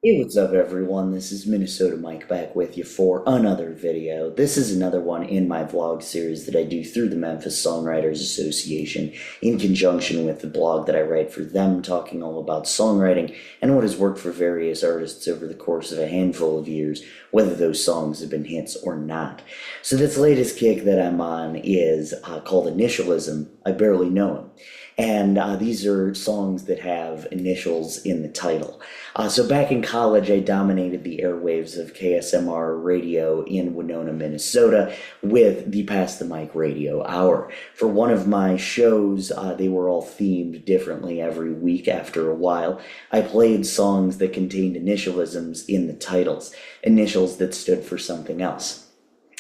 Hey, what's up, everyone? This is Minnesota Mike back with you for another video. This is another one in my vlog series that I do through the Memphis Songwriters Association in conjunction with the blog that I write for them, talking all about songwriting and what has worked for various artists over the course of a handful of years, whether those songs have been hits or not. So this latest kick that I'm on is called Initialism. I Barely Know Him. And these are songs that have initials in the title. So back in college, I dominated the airwaves of KSMR radio in Winona, Minnesota with the Pass the Mic Radio Hour. For one of my shows, they were all themed differently every week after a while. I played songs that contained initialisms in the titles, initials that stood for something else.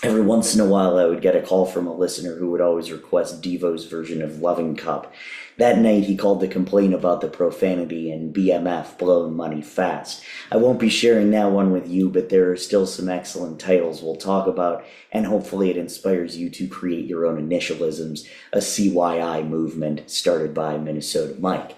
Every once in a while, I would get a call from a listener who would always request Devo's version of Loving Cup. That night, he called to complain about the profanity and BMF, blowing money fast. I won't be sharing that one with you, but there are still some excellent titles we'll talk about, and hopefully it inspires you to create your own initialisms, a CYI movement started by Minnesota Mike.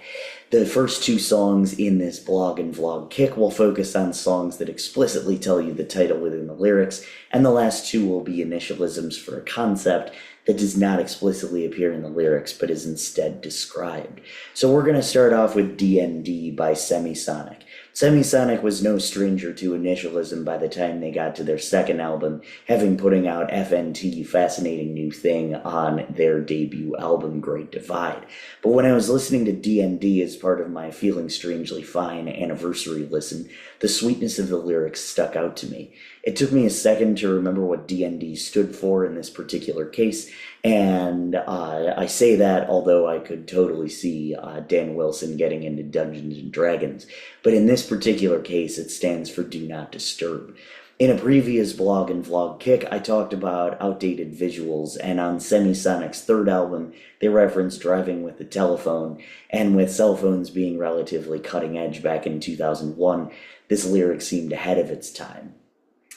The first two songs in this blog and vlog kick will focus on songs that explicitly tell you the title within the lyrics, and the last two will be initialisms for a concept that does not explicitly appear in the lyrics but is instead described. So we're going to start off with D.N.D. by Semisonic. Semisonic was no stranger to initialism by the time they got to their second album, having putting out FNT, Fascinating New Thing, on their debut album, Great Divide. But when I was listening to D.N.D. as part of my Feeling Strangely Fine anniversary listen, the sweetness of the lyrics stuck out to me. It took me a second to remember what D.N.D. stood for in this particular case, and I say that although I could totally see Dan Wilson getting into Dungeons and Dragons. But in this particular case, it stands for Do Not Disturb. In a previous blog and vlog kick, I talked about outdated visuals, and on Semisonic's third album, they referenced driving with the telephone, and with cell phones being relatively cutting edge back in 2001, this lyric seemed ahead of its time.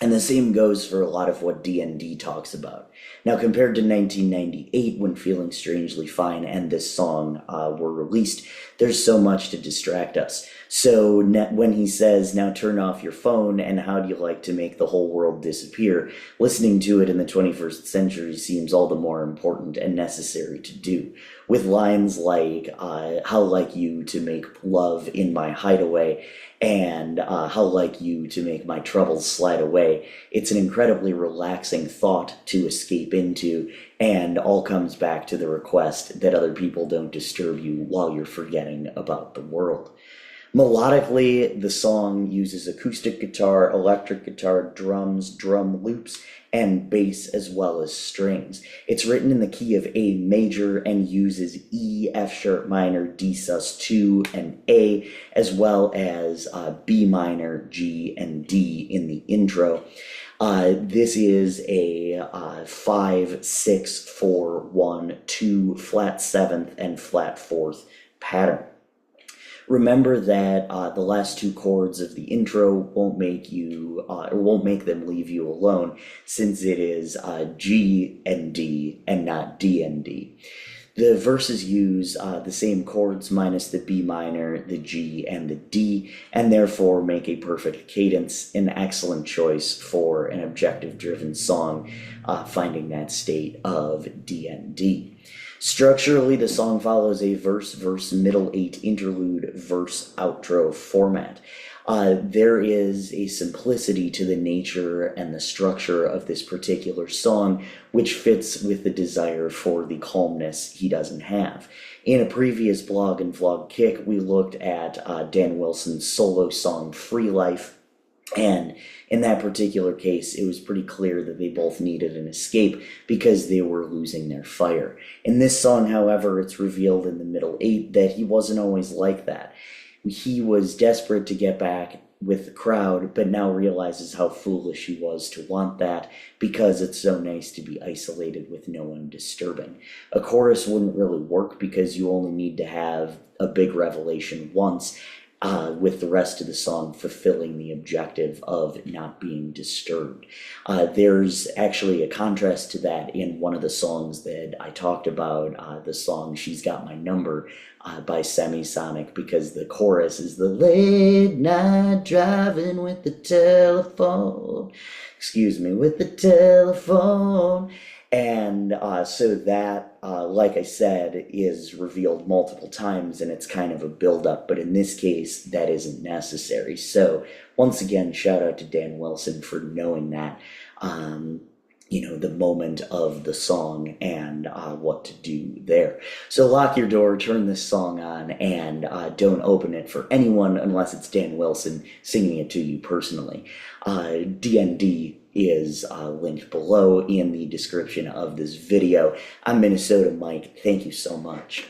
And the same goes for a lot of what D.N.D. talks about. Now, compared to 1998, when Feeling Strangely Fine and this song were released, there's so much to distract us. So when he says, now turn off your phone, and how do you like to make the whole world disappear, listening to it in the 21st century seems all the more important and necessary to do. With lines like, how like you to make love in my hideaway, and how like you to make my troubles slide away. It's an incredibly relaxing thought to escape into, and all comes back to the request that other people don't disturb you while you're forgetting about the world. Melodically, the song uses acoustic guitar, electric guitar, drums, drum loops, and bass as well as strings. It's written in the key of A major and uses E, F sharp minor, D sus2, and A, as well as B minor, G, and D in the intro. This is a 5, 6, 4, 1, 2, flat 7th, and flat 4th pattern. Remember that the last two chords of the intro won't make them leave you alone, since it is G and D and not D and D. The verses use the same chords minus the B minor, the G, and the D, and therefore make a perfect cadence, an excellent choice for an objective-driven song, finding that state of D&D. Structurally, the song follows a verse-verse, middle 8 interlude, verse outro format. There is a simplicity to the nature and the structure of this particular song, which fits with the desire for the calmness he doesn't have. In a previous blog and vlog kick, we looked at Dan Wilson's solo song, Free Life, and in that particular case, it was pretty clear that they both needed an escape because they were losing their fire. In this song, however, it's revealed in the middle 8 that he wasn't always like that. He was desperate to get back with the crowd, but now realizes how foolish he was to want that because it's so nice to be isolated with no one disturbing. A chorus wouldn't really work because you only need to have a big revelation once, with the rest of the song fulfilling the objective of not being disturbed. There's actually a contrast to that in one of the songs that I talked about, the song She's Got My Number by Semisonic, because the chorus is the late night driving with the telephone, with the telephone. And so that, like I said, is revealed multiple times, and it's kind of a build-up, but in this case, that isn't necessary. So, once again, shout out to Dan Wilson for knowing that, the moment of the song and what to do there. So lock your door, turn this song on, and don't open it for anyone unless it's Dan Wilson singing it to you personally. D.N.D. is linked below in the description of this video. I'm Minnesota Mike. Thank you so much.